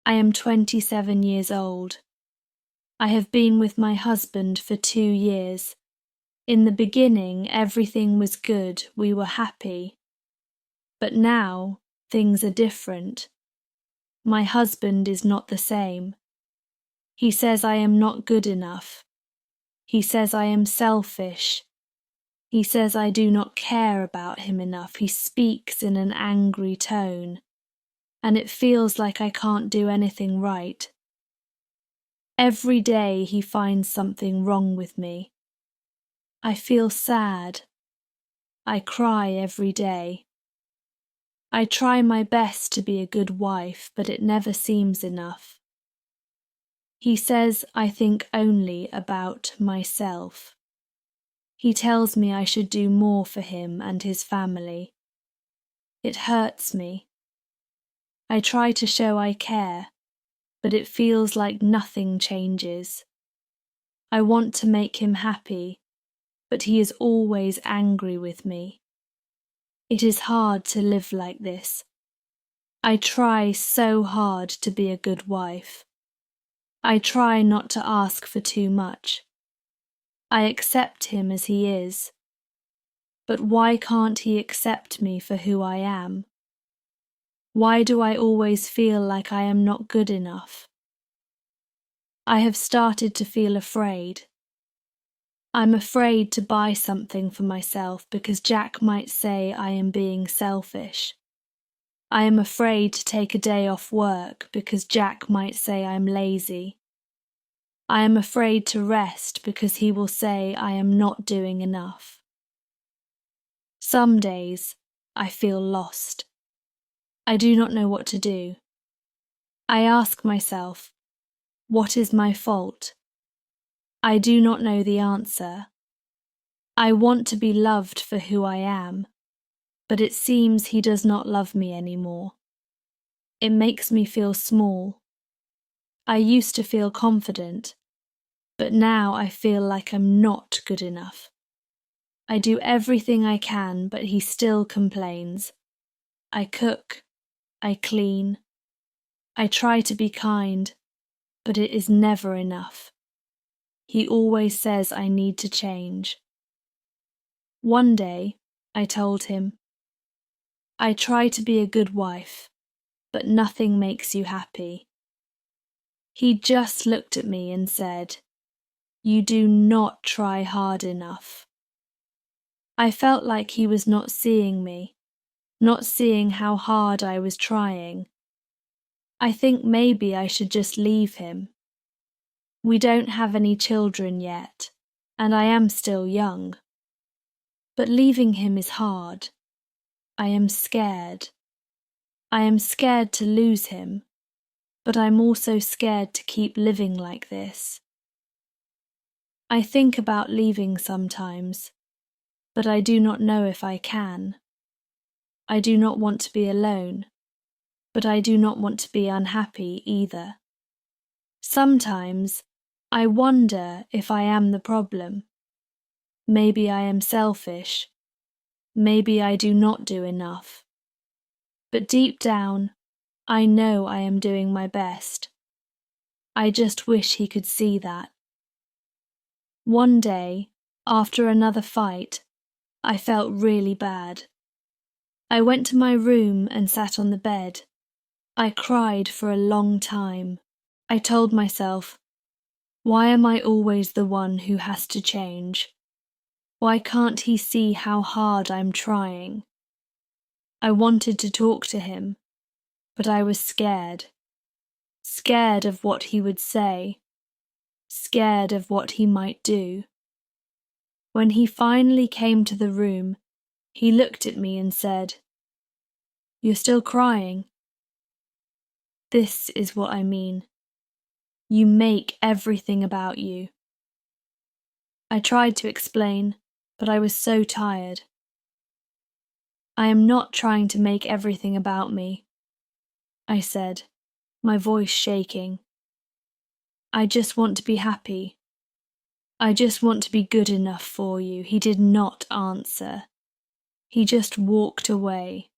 I am 27 years old. I have been with my husband for 2 years. In the beginning, everything was good, we were happy. But now, things are different. My husband is not the same. He says I am not good enough. He says I am selfish. He says I do not care about him enough. He speaks in an angry tone, and it feels like I can't do anything right. Every day he finds something wrong with me. I feel sad. I cry every day. I try my best to be a good wife, but it never seems enough. He says I think only about myself. He tells me I should do more for him and his family. It hurts me. I try to show I care, but it feels like nothing changes. I want to make him happy, but he is always angry with me. It is hard to live like this. I try so hard to be a good wife. I try not to ask for too much. I accept him as he is. But why can't he accept me for who I am? Why do I always feel like I am not good enough? I have started to feel afraid. I'm afraid to buy something for myself because Jack might say I am being selfish. I am afraid to take a day off work because Jack might say I'm lazy. I am afraid to rest because he will say I am not doing enough. Some days I feel lost. I do not know what to do. I ask myself, what is my fault? I do not know the answer. I want to be loved for who I am, but it seems he does not love me anymore. It makes me feel small. I used to feel confident, but now I feel like I'm not good enough. I do everything I can, but he still complains. I cook, I clean, I try to be kind, but it is never enough. He always says I need to change. One day, I told him, I try to be a good wife, but nothing makes you happy. He just looked at me and said, you do not try hard enough. I felt like he was not seeing me, not seeing how hard I was trying. I think maybe I should just leave him. We don't have any children yet, and I am still young. But leaving him is hard. I am scared. I am scared to lose him, but I'm also scared to keep living like this. I think about leaving sometimes, but I do not know if I can. I do not want to be alone, but I do not want to be unhappy either. Sometimes I wonder if I am the problem. Maybe I am selfish. Maybe I do not do enough. But deep down, I know I am doing my best. I just wish he could see that. One day, after another fight, I felt really bad. I went to my room and sat on the bed. I cried for a long time. I told myself, why am I always the one who has to change? Why can't he see how hard I'm trying? I wanted to talk to him, but I was scared. Scared of what he would say. Scared of what he might do. When he finally came to the room, he looked at me and said, "You're still crying?" This is what I mean. You make everything about you. I tried to explain, but I was so tired. I am not trying to make everything about me, I said, my voice shaking. I just want to be happy. I just want to be good enough for you. He did not answer. He just walked away.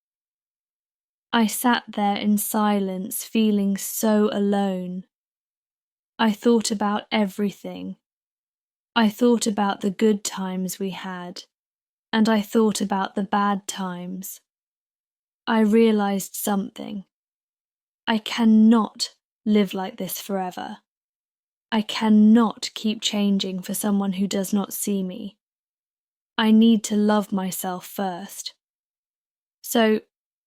I sat there in silence, feeling so alone. I thought about everything. I thought about the good times we had, and I thought about the bad times. I realized something. I cannot live like this forever. I cannot keep changing for someone who does not see me. I need to love myself first. So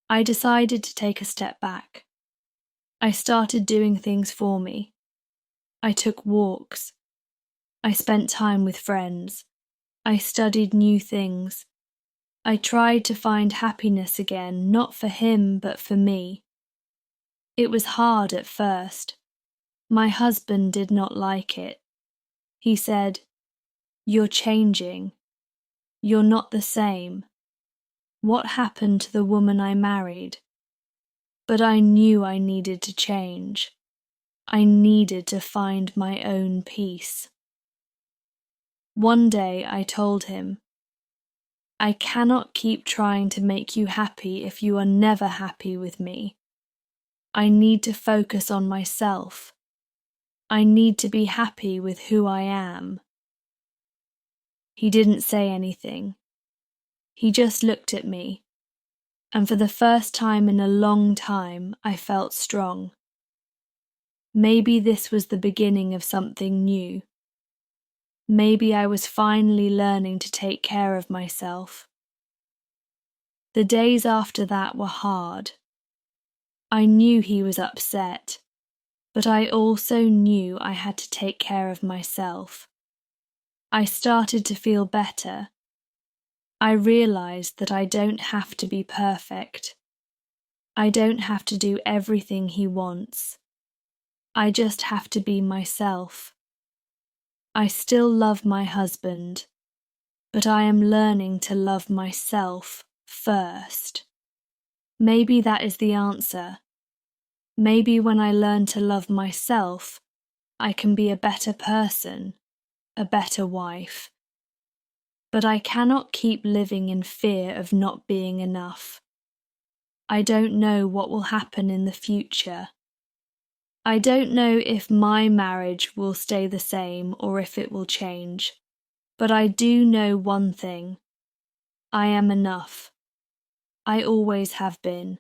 I decided to take a step back. I started doing things for me. I took walks. I spent time with friends. I studied new things. I tried to find happiness again, not for him, but for me. It was hard at first. My husband did not like it. He said, "You're changing. You're not the same. What happened to the woman I married?" But I knew I needed to change. I needed to find my own peace. One day I told him, "I cannot keep trying to make you happy if you are never happy with me. I need to focus on myself. I need to be happy with who I am." He didn't say anything. He just looked at me, and for the first time in a long time, I felt strong. Maybe this was the beginning of something new. Maybe I was finally learning to take care of myself. The days after that were hard. I knew he was upset, but I also knew I had to take care of myself. I started to feel better. I realized that I don't have to be perfect. I don't have to do everything he wants. I just have to be myself. I still love my husband, but I am learning to love myself first. Maybe that is the answer. Maybe when I learn to love myself, I can be a better person, a better wife. But I cannot keep living in fear of not being enough. I don't know what will happen in the future. I don't know if my marriage will stay the same or if it will change. But I do know one thing. I am enough. I always have been.